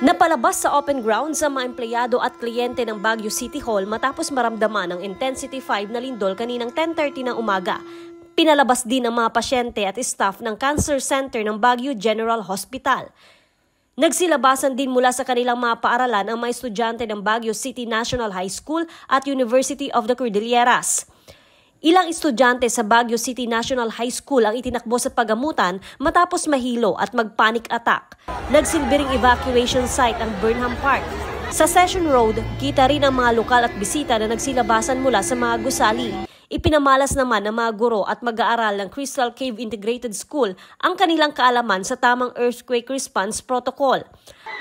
Napalabas sa open ground sa mga empleyado at kliyente ng Baguio City Hall matapos maramdaman ang Intensity 5 na lindol kaninang 10:30 ng umaga. Pinalabas din ang mga pasyente at staff ng Cancer Center ng Baguio General Hospital. Nagsilabasan din mula sa kanilang mga paaralan ang mga estudyante ng Baguio City National High School at University of the Cordilleras. Ilang estudyante sa Baguio City National High School ang itinakbo sa pagamutan matapos mahilo at mag-panic attack. Nagsilbing evacuation site ang Burnham Park. Sa Session Road, kita rin ang mga lokal at bisita na nagsilabasan mula sa mga gusali. Ipinamalas naman ng mga guro at mag-aaral ng Crystal Cave Integrated School ang kanilang kaalaman sa tamang earthquake response protocol.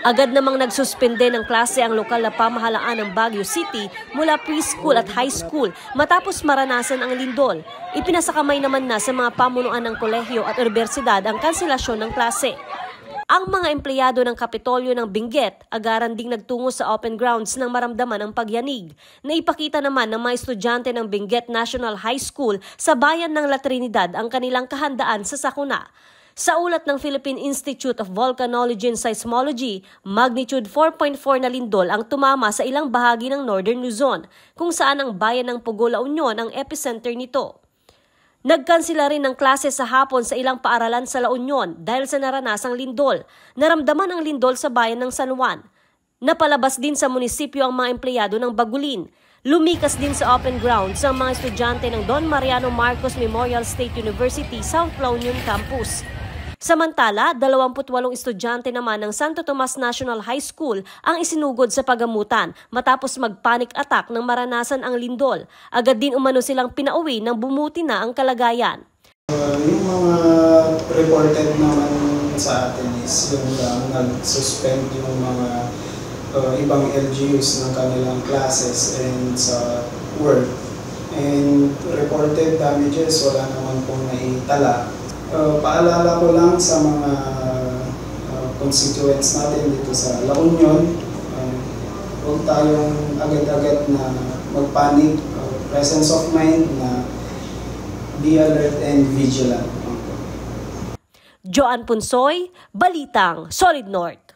Agad namang nagsuspende ng klase ang lokal na pamahalaan ng Baguio City mula preschool at high school matapos maranasan ang lindol. Ipinasakamay naman na sa mga pamunuan ng kolehiyo at universidad ang kanselasyon ng klase. Ang mga empleyado ng Kapitolyo ng Benguet agaran ding nagtungo sa open grounds nang maramdaman ang pagyanig. Naipakita naman ng mga estudyante ng Benguet National High School sa bayan ng La Trinidad ang kanilang kahandaan sa sakuna. Sa ulat ng Philippine Institute of Volcanology and Seismology, magnitude 4.4 na lindol ang tumama sa ilang bahagi ng Northern Luzon, kung saan ang bayan ng Pugo, La Union ang epicenter nito. Nagkansela rin ng klase sa hapon sa ilang paaralan sa La Union dahil sa naranasang lindol. Naramdaman ang lindol sa bayan ng San Juan. Napalabas din sa munisipyo ang mga empleyado ng Bagulin. Lumikas din sa open grounds ang mga estudyante ng Don Mariano Marcos Memorial State University South La Union Campus. Samantala, 28 estudyante naman ng Santo Tomas National High School ang isinugod sa pagamutan matapos mag-panic attack nang maranasan ang lindol. Agad din umano silang pinauwi nang bumuti na ang kalagayan. Yung mga reported naman sa atin is yung nag-suspend yung mga ibang LGUs ng kanilang classes and sa work. And reported damages, wala naman pong naitala. Paalala ko lang sa mga constituents natin dito sa La Union, huwag tayong agad-agad na mag-panic, presence of mind na be alert and vigilant. Joan Punsoy, Balitang Solid North.